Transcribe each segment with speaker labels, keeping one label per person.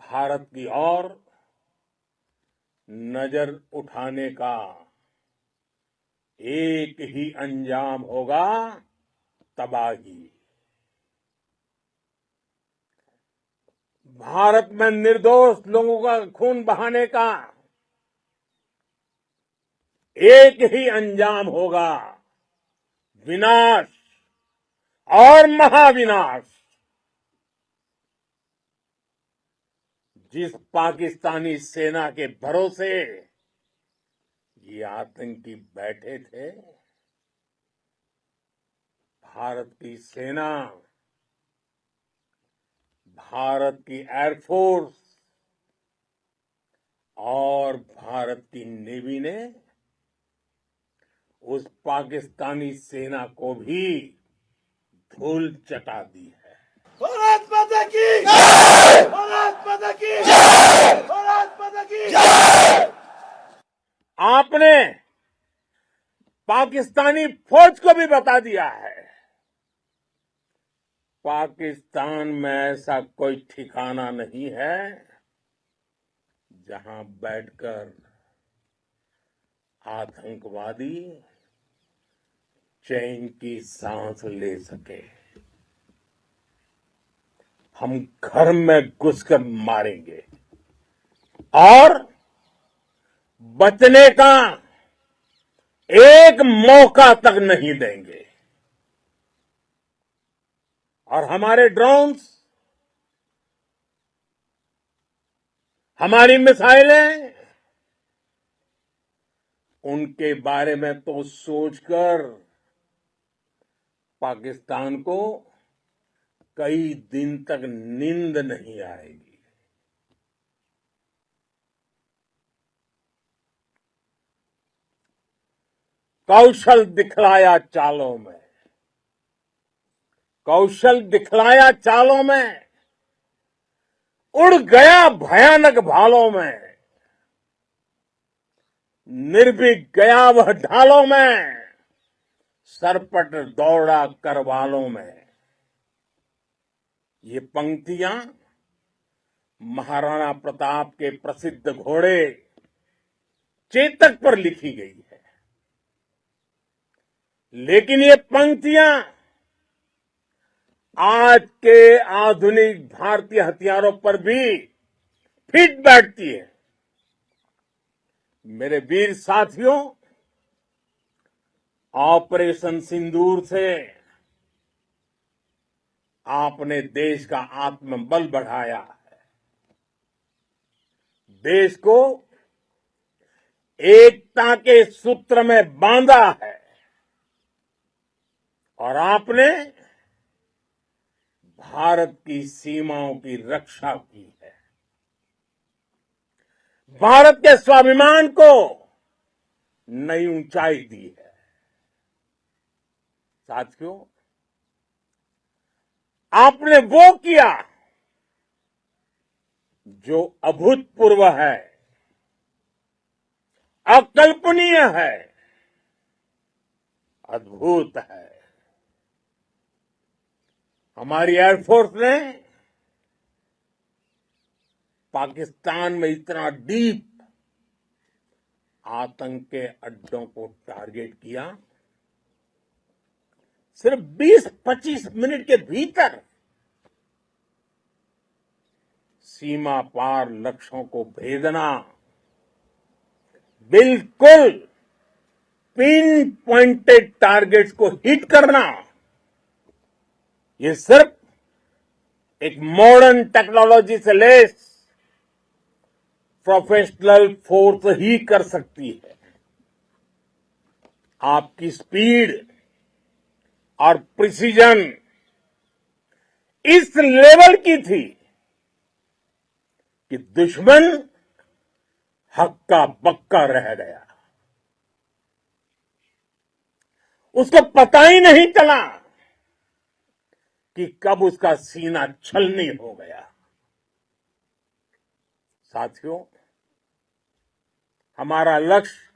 Speaker 1: भारत की ओर नजर उठाने का एक ही अंजाम होगा, तबाही। भारत में निर्दोष लोगों का खून बहाने का एक ही अंजाम होगा, विनाश और महाविनाश। जिस पाकिस्तानी सेना के भरोसे ये आतंकी बैठे थे, भारत की सेना, भारत की एयरफोर्स और भारत की नेवी ने उस पाकिस्तानी सेना को भी धूल चटा दी है।
Speaker 2: भारत माता की जय! भारत माता की जय! भारत माता की जय!
Speaker 1: आपने पाकिस्तानी फौज को भी बता दिया है, पाकिस्तान में ऐसा कोई ठिकाना नहीं है जहां बैठकर आतंकवादी चैन की सांस ले सके। हम घर में घुसकर मारेंगे और बचने का एक मौका तक नहीं देंगे। और हमारे ड्रोन्स, हमारी मिसाइलें, उनके बारे में तो सोचकर पाकिस्तान को कई दिन तक नींद नहीं आएगी। कौशल दिखलाया चालों में, कौशल दिखलाया चालों में, उड़ गया भयानक भालों में, निर्भीक गया वह ढालों में, सरपट दौड़ा करवालों में। ये पंक्तियां महाराणा प्रताप के प्रसिद्ध घोड़े चेतक पर लिखी गई है, लेकिन ये पंक्तियां आज के आधुनिक भारतीय हथियारों पर भी फिट बैठती है। मेरे वीर साथियों, ऑपरेशन सिंदूर से आपने देश का आत्मबल बढ़ाया है, देश को एकता के सूत्र में बांधा है और आपने भारत की सीमाओं की रक्षा की है। भारत के स्वाभिमान को नई ऊंचाई दी है। साथियों, आपने वो किया जो अभूतपूर्व है, अकल्पनीय है, अद्भुत है। हमारी एयरफोर्स ने पाकिस्तान में इतना डीप आतंक के अड्डों को टारगेट किया, सिर्फ 20-25 मिनट के भीतर सीमा पार लक्ष्यों को भेदना, बिल्कुल पिन पॉइंटेड टारगेट्स को हिट करना, ये सिर्फ एक मॉडर्न टेक्नोलॉजी से लेस प्रोफेशनल फोर्स ही कर सकती है। आपकी स्पीड और प्रिसीजन इस लेवल की थी कि दुश्मन हक्का बक्का रह गया। उसको पता ही नहीं चला कि कब उसका सीना छलनी हो गया। साथियों, हमारा लक्ष्य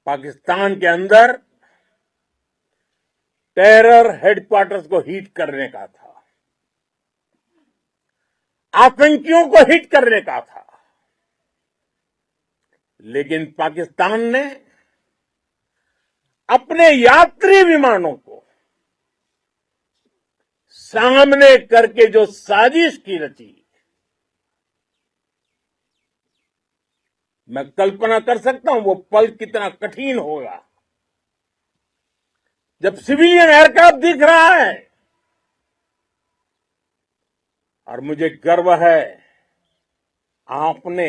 Speaker 1: पाकिस्तान के अंदर टेरर हेडक्वार्टर्स को हिट करने का था। आतंकियों को हिट करने का था, लेकिन पाकिस्तान ने अपने यात्री विमानों को सामने करके जो साजिश की रची, मैं कल्पना कर सकता हूं वो पल कितना कठिन होगा जब सिविलियन एयरक्राफ्ट दिख रहा है। और मुझे गर्व है, आपने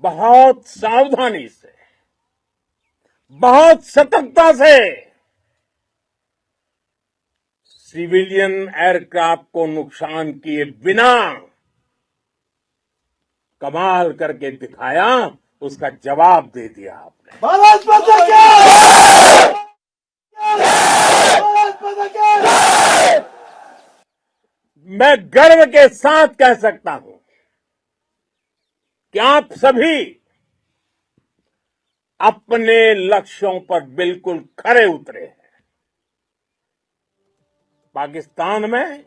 Speaker 1: बहुत सावधानी से, बहुत सतर्कता से सिविलियन एयरक्राफ्ट को नुकसान किए बिना कमाल करके दिखाया, उसका जवाब दे दिया आपने।
Speaker 2: भारत माता की भारत माता की
Speaker 1: मैं गर्व के साथ कह सकता हूं कि आप सभी अपने लक्ष्यों पर बिल्कुल खरे उतरे हैं। पाकिस्तान में